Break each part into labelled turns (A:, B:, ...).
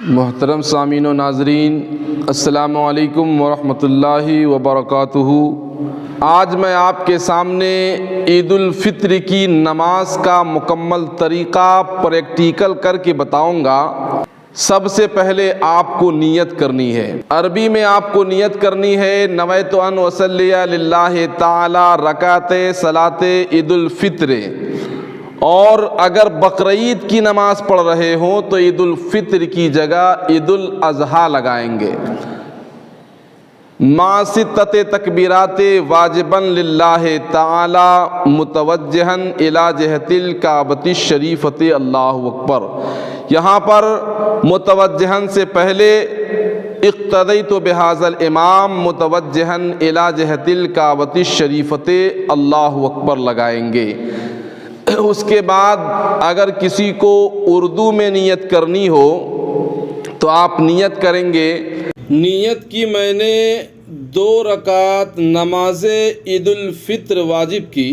A: محترم سامعین و ناظرین، السلام علیکم ورحمۃ اللہ وبرکاتہ۔ آج میں آپ کے سامنے عید الفطر کی نماز کا مکمل طریقہ پریکٹیکل کر کے بتاؤں گا۔ سب سے پہلے آپ کو نیت کرنی ہے۔ عربی میں آپ کو نیت کرنی ہے، نویت ان اصلی للہ تعالی رکعت صلاۃ عید الفطر۔ اور اگر بقرعید کی نماز پڑھ رہے ہوں تو عید الفطر کی جگہ عید الاضحیٰ لگائیں گے۔ مع ستۃ تکبیرات واجبا للہ تعالی متوجہا الی جہۃ الکعبۃ الشریفۃ، اللہ اکبر۔ یہاں پر متوجہا سے پہلے اقتدیت بہذا الامام متوجہا الی جہۃ الکعبۃ الشریفۃ، اللہ اکبر لگائیں گے۔ اس کے بعد اگر کسی کو اردو میں نیت کرنی ہو تو آپ نیت کریں گے، نیت کی میں نے 2 رکعت نماز عید الفطر واجب کی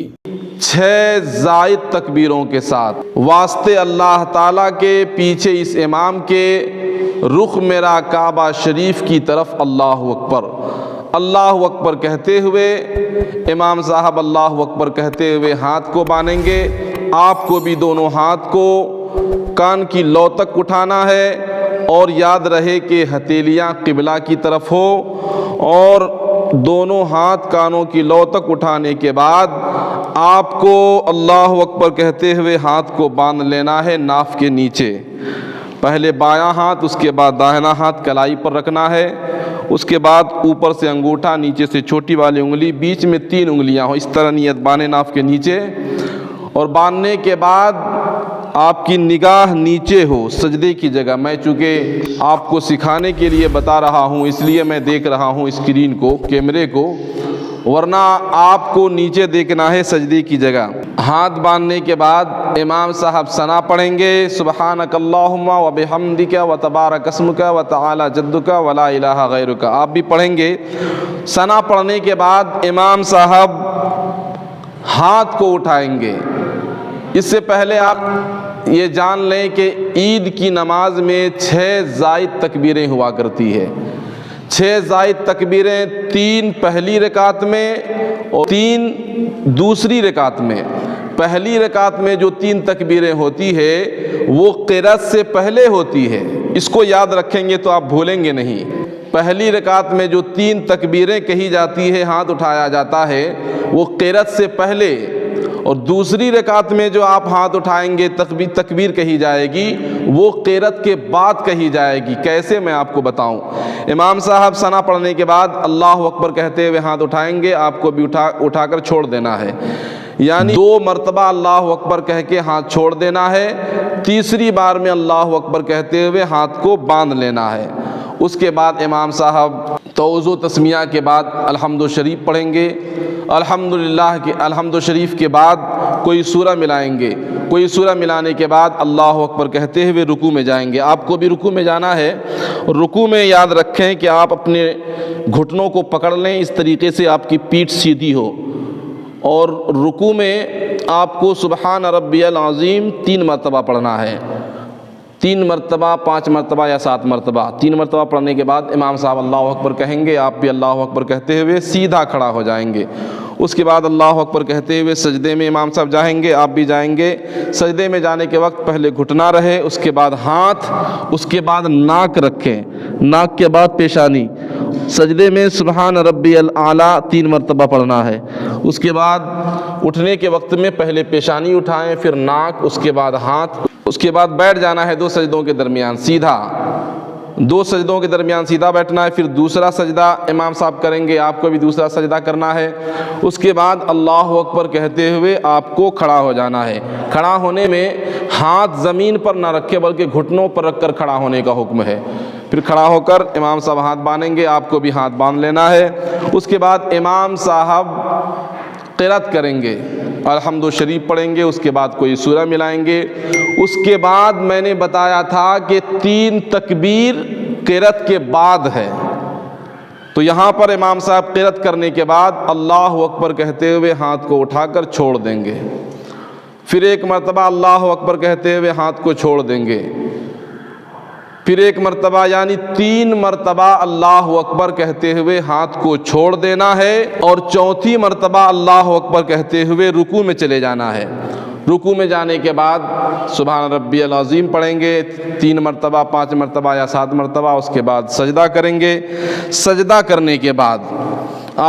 A: 6 زائد تکبیروں کے ساتھ، واسطے اللہ تعالیٰ کے، پیچھے اس امام کے، رخ میرا کعبہ شریف کی طرف، اللہ اکبر۔ اللہ اکبر کہتے ہوئے امام صاحب اللہ اکبر کہتے ہوئے ہاتھ کو باندھیں گے۔ آپ کو بھی دونوں ہاتھ کو کان کی لو تک اٹھانا ہے، اور یاد رہے کہ ہتھیلیاں قبلہ کی طرف ہو، اور دونوں ہاتھ کانوں کی لو تک اٹھانے کے بعد آپ کو اللہ اکبر کہتے ہوئے ہاتھ کو باندھ لینا ہے ناف کے نیچے۔ پہلے بایاں ہاتھ، اس کے بعد داہنا ہاتھ کلائی پر رکھنا ہے، اس کے بعد اوپر سے انگوٹھا، نیچے سے چھوٹی والی انگلی، بیچ میں 3 انگلیاں ہوں، اس طرح نیت باندھے ناف کے نیچے۔ اور باندھنے کے بعد آپ کی نگاہ نیچے ہو سجدے کی جگہ۔ میں چونکہ آپ کو سکھانے کے لیے بتا رہا ہوں، اس لیے میں دیکھ رہا ہوں اسکرین کو، کیمرے کو، ورنہ آپ کو نیچے دیکھنا ہے سجدے کی جگہ۔ ہاتھ باندھنے کے بعد امام صاحب ثنا پڑھیں گے، سبحانک اللہم و بحمدک و تبارک اسمک و تعالی جدک و لا الہ غیرک، آپ بھی پڑھیں گے۔ ثنا پڑھنے کے بعد امام صاحب ہاتھ کو اٹھائیں گے۔ اس سے پہلے آپ یہ جان لیں کہ عید کی نماز میں 6 زائد تکبیریں ہوا کرتی ہے۔ 6 زائد تکبیریں، 3 پہلی رکعت میں اور 3 دوسری رکعت میں۔ پہلی رکعت میں جو 3 تکبیریں ہوتی ہے وہ قرأت سے پہلے ہوتی ہے، اس کو یاد رکھیں گے تو آپ بھولیں گے نہیں۔ پہلی رکعت میں جو 3 تکبیریں کہی جاتی ہے، ہاتھ اٹھایا جاتا ہے، وہ قرأت سے پہلے، اور دوسری رکعت میں جو آپ ہاتھ اٹھائیں گے تکبیر کہی جائے گی، وہ قرأت کے بعد کہی جائے گی۔ کیسے، میں آپ کو بتاؤں۔ امام صاحب ثنا پڑھنے کے بعد اللہ اکبر کہتے ہوئے ہاتھ اٹھائیں گے، آپ کو بھی اٹھا کر چھوڑ دینا ہے، یعنی 2 مرتبہ اللہ اکبر کہہ کے ہاتھ چھوڑ دینا ہے، تیسری بار میں اللہ اکبر کہتے ہوئے ہاتھ کو باندھ لینا ہے۔ اس کے بعد امام صاحب توضو تسمیہ کے بعد الحمد شریف پڑھیں گے۔ الحمد شریف کے بعد کوئی سورہ ملائیں گے، کوئی سورہ ملانے کے بعد اللہ اکبر کہتے ہوئے رکوع میں جائیں گے۔ آپ کو بھی رکوع میں جانا ہے، رکوع میں یاد رکھیں کہ آپ اپنے گھٹنوں کو پکڑ لیں اس طریقے سے آپ کی پیٹھ سیدھی ہو، اور رکوع میں آپ کو سبحان ربی العظیم 3 مرتبہ پڑھنا ہے، 3 مرتبہ، 5 مرتبہ یا 7 مرتبہ۔ 3 مرتبہ پڑھنے کے بعد امام صاحب اللہ اکبر کہیں گے، آپ بھی اللہ اکبر کہتے ہوئے سیدھا کھڑا ہو جائیں گے۔ اس کے بعد اللہ اکبر کہتے ہوئے سجدے میں امام صاحب جائیں گے، آپ بھی جائیں گے۔ سجدے میں جانے کے وقت پہلے گھٹنا رہے، اس کے بعد ہاتھ، اس کے بعد ناک رکھیں، ناک کے بعد پیشانی۔ سجدے میں سبحان ربی الاعلیٰ 3 مرتبہ پڑھنا ہے۔ اس کے بعد اٹھنے کے وقت میں پہلے پیشانی اٹھائیں، پھر ناک، اس کے بعد ہاتھ، اس کے بعد بیٹھ جانا ہے 2 سجدوں کے درمیان سیدھا، 2 سجدوں کے درمیان سیدھا بیٹھنا ہے۔ پھر دوسرا سجدہ امام صاحب کریں گے، آپ کو بھی دوسرا سجدہ کرنا ہے۔ اس کے بعد اللہ اکبر کہتے ہوئے آپ کو کھڑا ہو جانا ہے۔ کھڑا ہونے میں ہاتھ زمین پر نہ رکھے بلکہ گھٹنوں پر رکھ کر کھڑا ہونے کا حکم ہے۔ پھر کھڑا ہو کر امام صاحب ہاتھ باندھیں گے، آپ کو بھی ہاتھ باندھ لینا ہے۔ اس کے بعد امام صاحب قرأت کریں گے، الحمد شریف پڑھیں گے، اس کے بعد کوئی سورہ ملائیں گے۔ اس کے بعد میں نے بتایا تھا کہ 3 تکبیر قرأت کے بعد ہے، تو یہاں پر امام صاحب قرأت کرنے کے بعد اللہ اکبر کہتے ہوئے ہاتھ کو اٹھا کر چھوڑ دیں گے۔ پھر 1 مرتبہ اللہ اکبر کہتے ہوئے ہاتھ کو چھوڑ دیں گے۔ پھر ایک مرتبہ یعنی 3 مرتبہ اللہ اکبر کہتے ہوئے ہاتھ کو چھوڑ دینا ہے، اور چوتھی مرتبہ اللہ اکبر کہتے ہوئے رکوع میں چلے جانا ہے۔ رکوع میں جانے کے بعد سبحان ربی العظیم پڑھیں گے 3 مرتبہ، 5 مرتبہ یا 7 مرتبہ، اس کے بعد سجدہ کریں گے۔ سجدہ کرنے کے بعد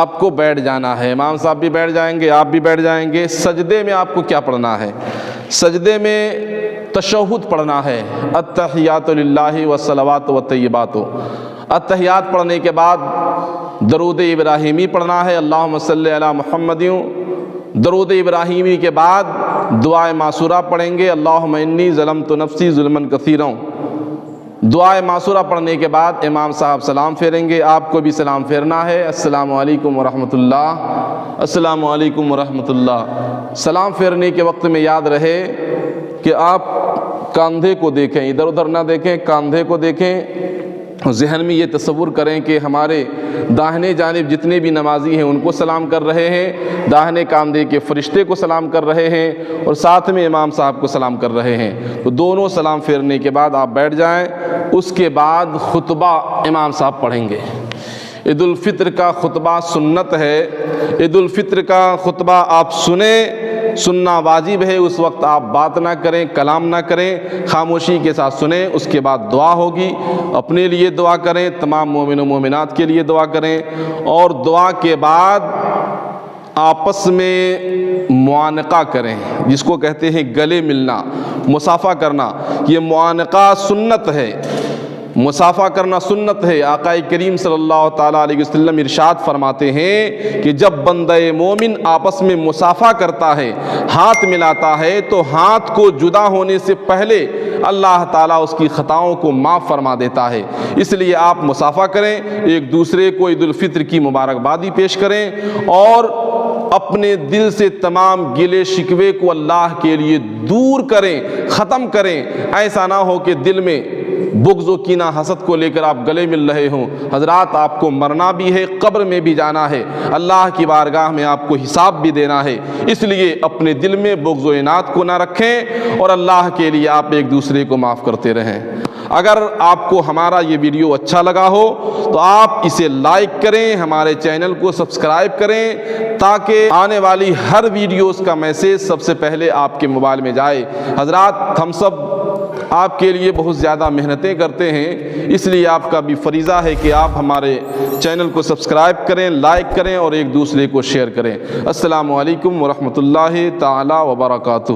A: آپ کو بیٹھ جانا ہے، امام صاحب بھی بیٹھ جائیں گے، آپ بھی بیٹھ جائیں گے۔ سجدے میں آپ کو کیا پڑھنا ہے؟ سجدے میں تشہد پڑھنا ہے، التحیات للہ والصلوات والطیبات۔ التحیات پڑھنے کے بعد درود ابراہیمی پڑھنا ہے، اللہم صلی علی محمد۔ درود ابراہیمی کے بعد دعائے معصورہ پڑھیں گے، اللہم انی ظلمت نفسی ظلما کثیرا۔ دعائے معصورہ پڑھنے کے بعد امام صاحب سلام پھیریں گے، آپ کو بھی سلام پھیرنا ہے، السلام علیکم ورحمۃ اللہ، السلام علیکم ورحمۃ اللہ۔ سلام پھیرنے کے وقت میں یاد رہے کہ آپ کاندھے کو دیکھیں، ادھر ادھر نہ دیکھیں، کاندھے کو دیکھیں۔ ذہن میں یہ تصور کریں کہ ہمارے داہنے جانب جتنے بھی نمازی ہیں ان کو سلام کر رہے ہیں، داہنے کاندھے کے فرشتے کو سلام کر رہے ہیں، اور ساتھ میں امام صاحب کو سلام کر رہے ہیں۔ تو دونوں سلام پھیرنے کے بعد آپ بیٹھ جائیں۔ اس کے بعد خطبہ امام صاحب پڑھیں گے۔ عید الفطر کا خطبہ سنت ہے، عید الفطر کا خطبہ آپ سنیں، سننا واجب ہے۔ اس وقت آپ بات نہ کریں، کلام نہ کریں، خاموشی کے ساتھ سنیں۔ اس کے بعد دعا ہوگی، اپنے لیے دعا کریں، تمام مومن و مومنات کے لیے دعا کریں، اور دعا کے بعد آپس میں معانقہ کریں، جس کو کہتے ہیں گلے ملنا، مصافحہ کرنا۔ یہ معانقہ سنت ہے، مصافحہ کرنا سنت ہے۔ آقا کریم صلی اللہ تعالیٰ علیہ وسلم ارشاد فرماتے ہیں کہ جب بندہ مومن آپس میں مصافحہ کرتا ہے، ہاتھ ملاتا ہے، تو ہاتھ کو جدا ہونے سے پہلے اللہ تعالیٰ اس کی خطاؤں کو معاف فرما دیتا ہے۔ اس لیے آپ مصافحہ کریں، ایک دوسرے کو عید الفطر کی مبارکبادی پیش کریں، اور اپنے دل سے تمام گلے شکوے کو اللہ کے لیے دور کریں، ختم کریں۔ ایسا نہ ہو کہ دل میں بغض و کینہ حسد کو لے کر آپ گلے مل رہے ہوں۔ حضرات، آپ کو مرنا بھی ہے، قبر میں بھی جانا ہے، اللہ کی بارگاہ میں آپ کو حساب بھی دینا ہے۔ اس لیے اپنے دل میں بغض و عناد کو نہ رکھیں، اور اللہ کے لیے آپ ایک دوسرے کو معاف کرتے رہیں۔ اگر آپ کو ہمارا یہ ویڈیو اچھا لگا ہو تو آپ اسے لائک کریں، ہمارے چینل کو سبسکرائب کریں، تاکہ آنے والی ہر ویڈیوز کا میسیج سب سے پہلے آپ کے موبائل میں جائے۔ حضرات، ہم سب آپ کے لیے بہت زیادہ محنتیں کرتے ہیں، اس لیے آپ کا بھی فریضہ ہے کہ آپ ہمارے چینل کو سبسکرائب کریں، لائک کریں، اور ایک دوسرے کو شیئر کریں۔ السلام علیکم ورحمۃ اللہ تعالی وبرکاتہ۔